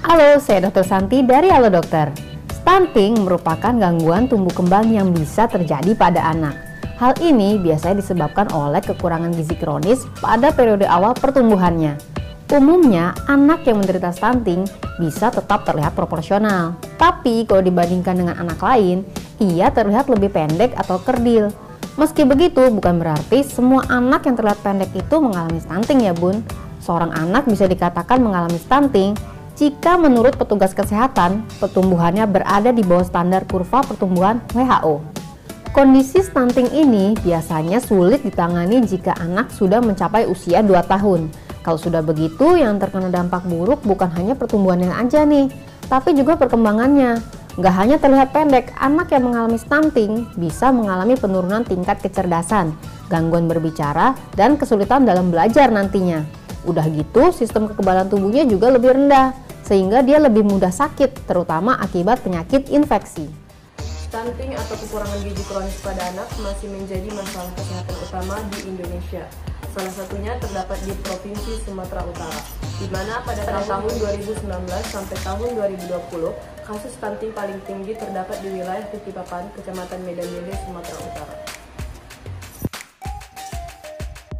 Halo, saya Dr. Santi dari Halo Dokter. Stunting merupakan gangguan tumbuh kembang yang bisa terjadi pada anak. Hal ini biasanya disebabkan oleh kekurangan gizi kronis pada periode awal pertumbuhannya. Umumnya, anak yang menderita stunting bisa tetap terlihat proporsional. Tapi kalau dibandingkan dengan anak lain, ia terlihat lebih pendek atau kerdil. Meski begitu, bukan berarti semua anak yang terlihat pendek itu mengalami stunting ya bun. Seorang anak bisa dikatakan mengalami stunting jika menurut petugas kesehatan, pertumbuhannya berada di bawah standar kurva pertumbuhan WHO. Kondisi stunting ini biasanya sulit ditangani jika anak sudah mencapai usia 2 tahun. Kalau sudah begitu, yang terkena dampak buruk bukan hanya pertumbuhannya aja nih, tapi juga perkembangannya. Nggak hanya terlihat pendek, anak yang mengalami stunting bisa mengalami penurunan tingkat kecerdasan, gangguan berbicara, dan kesulitan dalam belajar nantinya. Udah gitu, sistem kekebalan tubuhnya juga lebih rendah, sehingga dia lebih mudah sakit, terutama akibat penyakit infeksi. Stunting atau kekurangan gizi kronis pada anak masih menjadi masalah kesehatan utama di Indonesia. Salah satunya terdapat di Provinsi Sumatera Utara, di mana pada tahun 2019 sampai tahun 2020, kasus stunting paling tinggi terdapat di wilayah Kutipapan, Kecamatan Medan Mende, Sumatera Utara.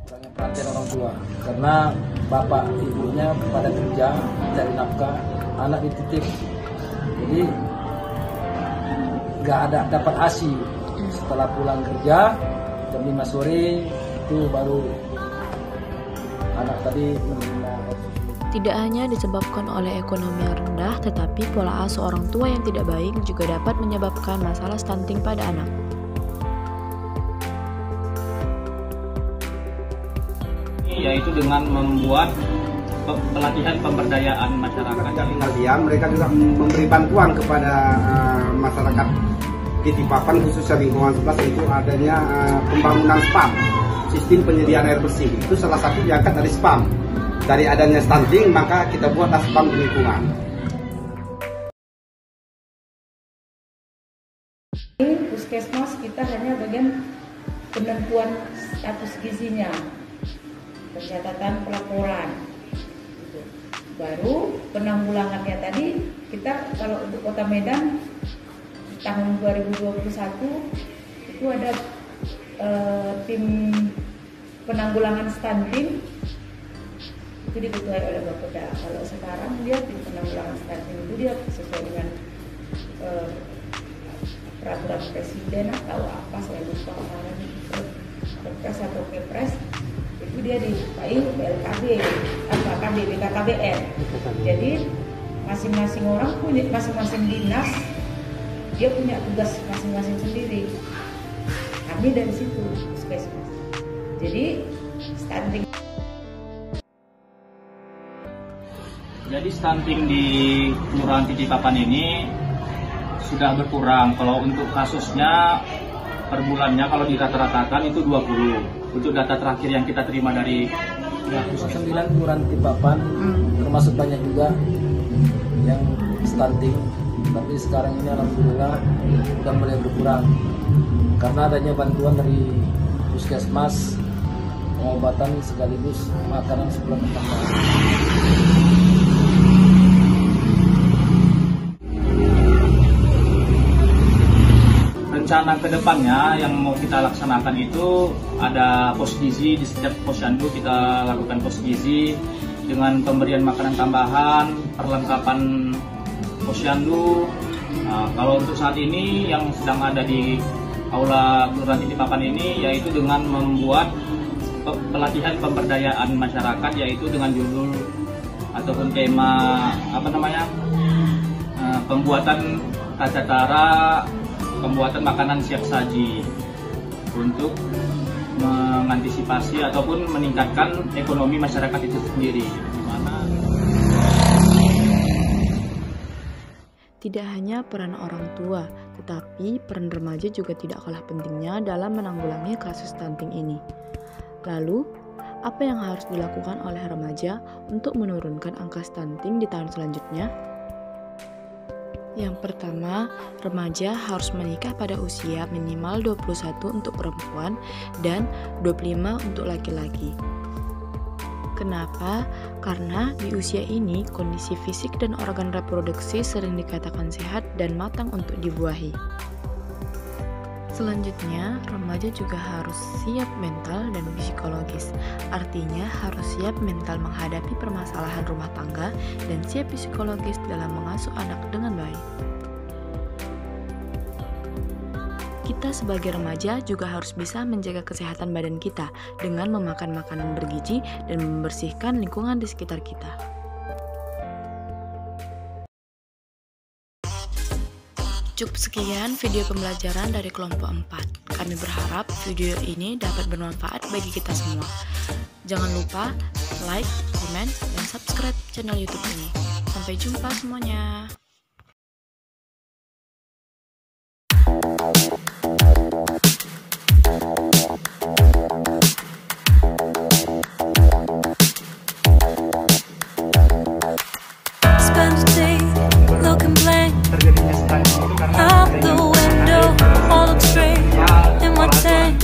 Kurangnya perhatian orang tua, karena bapak ibunya pada kerja cari nafkah, anak dititip, jadi nggak ada dapat ASI. Setelah pulang kerja jam 5 sore itu baru anak tadi menerima. Tidak hanya disebabkan oleh ekonomi yang rendah, tetapi pola asuh orang tua yang tidak baik juga dapat menyebabkan masalah stunting pada anak. Yaitu dengan membuat pelatihan pemberdayaan masyarakat. Tinggal diam, mereka juga memberi bantuan kepada masyarakat Kutipapan, khususnya lingkungan sebelah, itu adanya pembangunan SPAM, sistem penyediaan air bersih. Itu salah satu diangkat dari SPAM. Dari adanya stunting, maka kita buatlah SPAM di lingkungan. Di puskesmas kita hanya bagian penentuan status gizinya, pencatatan pelaporan, baru penanggulangannya tadi. Kita kalau untuk Kota Medan tahun 2021 itu ada tim penanggulangan stunting, itu diketuai oleh Bapeda. Kalau sekarang dia tim penanggulangan stunting itu dia sesuai dengan peraturan presiden atau apa, saya lupa kemarin, Kepres atau Kepres, itu dia disukai BLKB, BKKBN. Jadi masing-masing orang punya, masing-masing dinas dia punya tugas masing-masing sendiri. Kami dari situ puskesmas. Jadi stunting. Jadi stunting di Kelurahan Kutipapan ini sudah berkurang. Kalau untuk kasusnya per bulannya kalau dirata-ratakan itu 20. Untuk data terakhir yang kita terima dari 9 Kelurahan Kutipapan, termasuk banyak juga yang stunting. Tapi sekarang ini alhamdulillah sudah mulai berkurang karena adanya bantuan dari puskesmas, pengobatan sekaligus makanan sebulan pertama. Rencana kedepannya yang mau kita laksanakan itu ada pos gizi. Di setiap posyandu kita lakukan pos gizi dengan pemberian makanan tambahan, perlengkapan posyandu. Nah, kalau untuk saat ini yang sedang ada di Aula Kelurahan Kutipapan ini yaitu dengan membuat pelatihan pemberdayaan masyarakat, yaitu dengan judul ataupun tema pembuatan kaca tara, pembuatan makanan siap saji untuk mengantisipasi ataupun meningkatkan ekonomi masyarakat itu sendiri. Tidak hanya peran orang tua, tetapi peran remaja juga tidak kalah pentingnya dalam menanggulangi kasus stunting ini. Lalu, apa yang harus dilakukan oleh remaja untuk menurunkan angka stunting di tahun selanjutnya? Yang pertama, remaja harus menikah pada usia minimal 21 untuk perempuan dan 25 untuk laki-laki. Kenapa? Karena di usia ini kondisi fisik dan organ reproduksi sering dikatakan sehat dan matang untuk dibuahi. Selanjutnya, remaja juga harus siap mental dan psikologis. Artinya harus siap mental menghadapi permasalahan rumah tangga dan siap psikologis dalam mengasuh anak dengan baik. Kita sebagai remaja juga harus bisa menjaga kesehatan badan kita dengan memakan makanan bergizi dan membersihkan lingkungan di sekitar kita. Cukup sekian video pembelajaran dari kelompok 4. Kami berharap video ini dapat bermanfaat bagi kita semua. Jangan lupa like, komen, dan subscribe channel YouTube ini. Sampai jumpa semuanya. Spend a day looking blank out the window, all looks straight in my tank.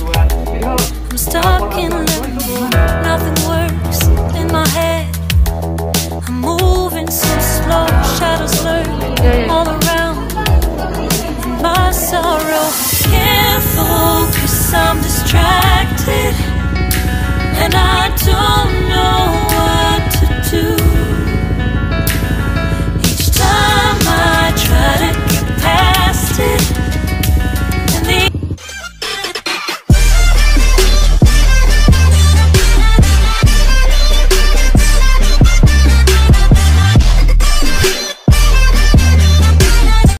I'm stuck in limbo, nothing works in my head. I'm moving so slow, shadows lurk all around. And my sorrow can't focus, I'm distracted, and I don't